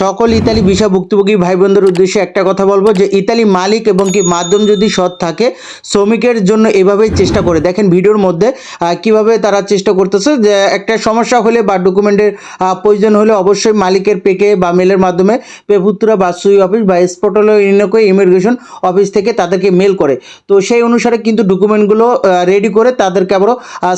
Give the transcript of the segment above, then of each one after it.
সকল Italy visa ভুক্তভোগী ভাই বোনদের উদ্দেশ্যে একটা কথা বলবো যে ইতালি মালিক এবং কি মাধ্যম যদি সৎ থাকে শ্রমিকের জন্য এভাবেই চেষ্টা করে দেখেন ভিডিওর মধ্যে কিভাবে তারা চেষ্টা করতেছে যে একটা সমস্যা হলে বা ডকুমেন্টের প্রয়োজন হলে অবশ্যই মালিকের পেকে বা মেলের মাধ্যমে পেপুত্রা বা সুই অফিস বা স্পটলো ইমিগ্রেশন অফিস থেকে তাদেরকে মেল করে। তো সেই অনুসারে কিন্তু ডকুমেন্টগুলো রেডি করে তাদেরকে আবারও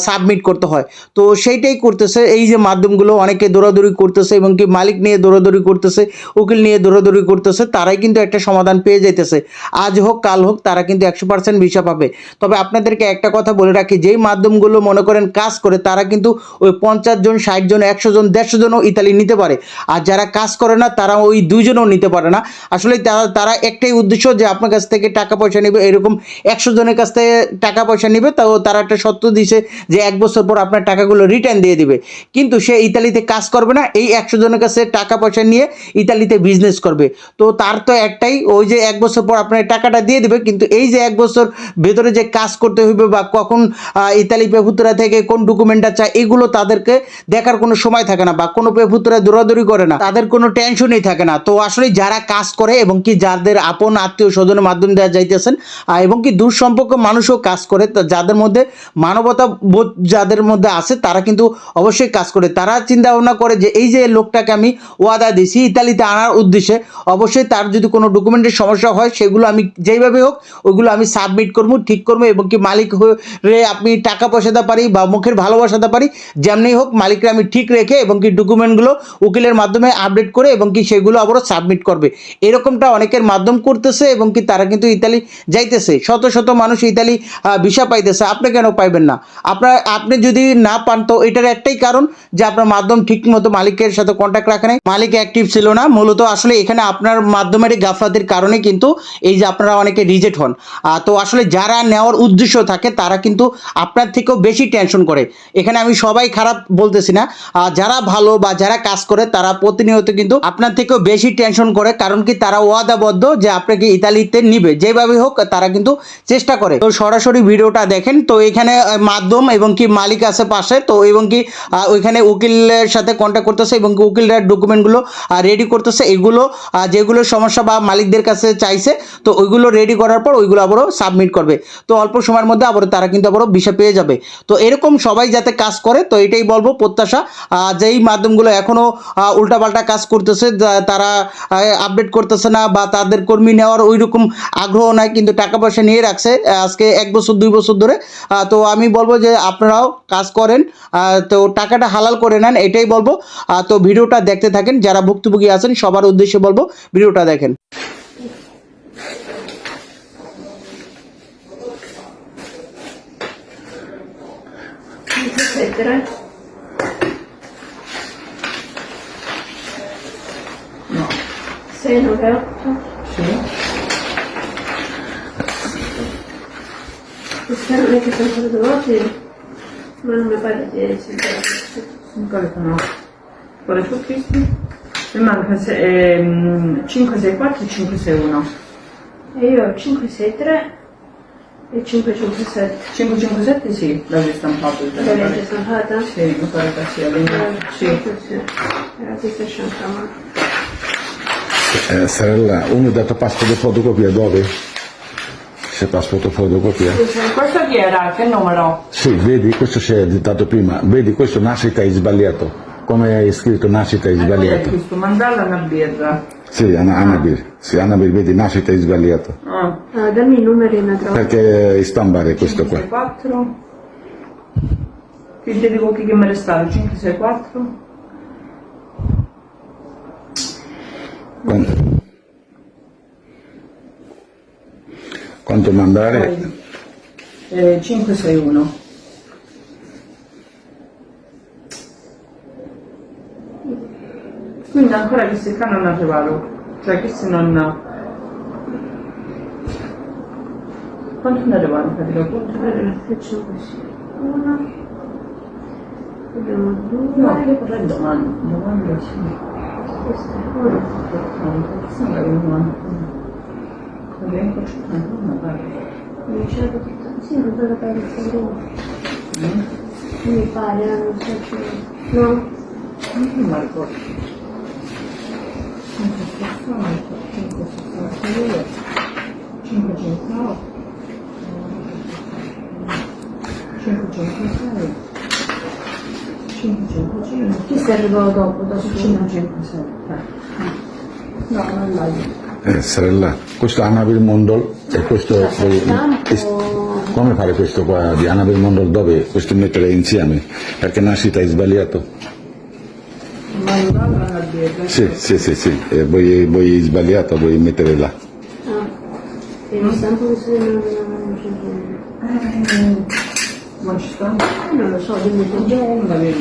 সাবমিট করতে হয়। তো সেইটাই করতেছে এই যে মাধ্যমগুলো, অনেকে দৌড়াদৌড়ি করতেছে এবং কি মালিক নিয়ে দৌড়াদৌড়ি করতেছে, উকিল নিয়ে দৌড়াদৌড়ি করতেছে, তারাই কিন্তু একটা সমাধান পেয়ে যাইতেছে। আজ হোক কাল হোক তারা কিন্তু 100% ভিসা পাবে। তবে আপনাদেরকে একটা কথা বলে রাখি, যেই মাধ্যমগুলো মনে করেন কাজ করে তারা কিন্তু ওই 50 জন 60 জন 100 জন 150 জনও ইতালি নিতে পারে। আর যারা কাজ করে না তারা ওই 2 জনও নিতে পারে না। আসলে তারা একটাই উদ্দেশ্য যে আপনার কাছ থেকে টাকা পয়সা নেবে, এরকম 100 জনের কাছ থেকে টাকা পয়সা নেবে, তাও তারা একটা শর্ত দিছে যে 1 বছর পর আপনার টাকাগুলো রিটার্ন দিয়ে দিবে। কিন্তু সে ইতালিতে কাজ করবে না, এই 100 জনের কাছে টাকা পয়সা নিয়ে ইতালিতে বিজনেস করবে। তো তার তো একটাই, ওই যে 1 বছর পর আপনার টাকাটা দিয়ে দিবে, কিন্তু এই যে 1 বছর ভেতরে যে কাজ করতে হইবে বা কখন ইতালি পেপুত্রা থেকে কোন ডকুমেন্টটা চায় এগুলো তাদেরকে দেখার কোনো সময় থাকে না, বা কোনো পেপুত্রা দৌড়াদৌড়ি করে না, তাদের কোনো টেনশনই থাকে না। তো আসলে যারা কাজ করে এবং কি যাদের আপন আত্মীয় স্বজনের মাধ্যমে দেওয়া যাইতেছেন এবং কি দূর সম্পর্ক মানুষও কাজ করে, যাদের মধ্যে মানবতা বোধ যাদের মধ্যে আছে তারা কিন্তু অবশ্যই কাজ করে। তারা চিন্তা ভাবনা করে যে এই যে লোকটাকে আমি ওয়াদা দিছি ইতালিতে আনার উদ্দেশ্যে, অবশ্যই তার যদি কোনো ডকুমেন্টের সমস্যা হয় সেগুলো আমি যেইভাবে হোক ওইগুলো আমি সাবমিট করবো, ঠিক করবো এবং কি মালিক হয়ে আপনি টাকা পয়সাতে পারি বা মুখের ভালোবাসাতে পারি, যেমনি হোক মালিকরা আমি ঠিক রেখে এবং কি ডকুমেন্টগুলো উকিলের মাধ্যমে আপডেট করে এবং কি সেগুলো আবারও সাবমিট করবে। এরকমটা অনেকের মাধ্যম করতেছে এবং কি তারা কিন্তু ইতালি যাইতেছে, শত শত মানুষ ইতালি ভিসা পাইতেছে। আপনি কেন পাইবেন না? আপনি যদি না পান তো এটার একটাই কারণ যে আপনার মাধ্যম ঠিক মতো মালিকের সাথে কন্ট্যাক্ট রাখে নাই, মালিক অ্যাক্টিভ ছিল না। মূলত আসলে এখানে আপনার মাধ্যমের গাফলাতির কারণে কিন্তু এই যে আপনারা অনেকে রিজেক্ট হন। তো আসলে যারা নেওয়ার উদ্দেশ্য থাকে তারা কিন্তু আপনার থেকেও বেশি টেনশন করে। এখানে আমি সবাই খারাপ বলতেছি না, যারা ভালো বা যারা কাজ করে তারা প্রতিনিয়ত কিন্তু আপনার থেকেও বেশি টেনশন করে, কারণ কি তারা ওয়াদাবদ্ধ যে আপনাকে ইতালিতে নিবে, যেভাবে হোক তারা কিন্তু চেষ্টা করে। তো সরাসরি ভিডিওটা দেখেন। তো এখানে মাধ্যম এবং কি মালিক আছে পাশে, তো এবং কি ওইখানে উকিলের সাথে কন্ট্যাক্ট করতেছে এবং কি উকিলরা ডকুমেন্টগুলো রেডি করতেছে, এগুলো যেগুলো সমস্যা বা মালিকদের কাছে চাইছে তো ওইগুলো রেডি করার পর ওইগুলো আবারও সাবমিট করবে। তো অল্প সময়ের মধ্যে আবারও তারা কিন্তু আবারও ভিসা পেয়ে যাবে। তো এরকম সবাই যাতে কাজ করে, তো এটাই বলবো প্রত্যাশা। যেই মাধ্যমগুলো এখনও উল্টাপাল্টা কাজ করতেছে, তারা আপডেট করতেছে না বা তাদের কর্মী নেওয়ার ওই রকম আগ্রহ নাই, কিন্তু টাকা পয়সা নিয়ে রাখছে আজকে 1 বছর 2 বছর ধরে। তো আমি বলবো যে আপনারাও কাজ করেন, তো টাকাটা হালাল করে নেন, এটাই বলবো। তো ভিডিওটা দেখতে থাকেন, যারা ভুক্তভোগী আছেন সবার উদ্দেশ্যে বলবো ভিডিওটা দেখেন। No. 698? Sì. Questa non è che sono state volte, ma non mi pare 10. Ancora no. Quale su questi? Mi manca 564 e 561. E io ho 563 e 557. 557 sì, l'avete stampato. L'avete stampata? Sì, mi pare che sia. Sì. Era questa sciampama. Sorella, uno ha dato passaporto fotocopia dove? Se passaporto fotocopia? Questo chi era? Che numero? Sì, vedi, questo si è dato prima. Vedi, questo nascita è sbagliato. Come è scritto nascita è sbagliato. Questo mandala una birra. Sì, Anabir. Sì, Anabir, vedi, nascita è sbagliato. Dammi i numeri in trovo. Perché stampare questo qua? 564. Che ti dico che mi restava? 564. Quanto mandare? 561. Quindi ancora questi qua non arrivano, cioè questi non... Quanto ne arrivano? Facciamo così. Una. Abbiamo due. No, io vorrei domani sì. Questa è una. Questa è una. Mi scelgo tutto. Sì, non so che mi pare, non so se... No? Non mi ricordo. Ti servirò dopo, dopo 5,6. No, non l'hai. Sorella, questo è Annabel Mondol e questo poi... Come fare questo qua di Annabel Mondol dove? Questo mettere insieme, perché nascita è sbagliato. Ma non l'hanno a dire. Sì, voi sbagliato, vuoi mettere là. Ah, e mi stampo che se non Non ci sta? non lo so, dimmi tu. Non la vedo.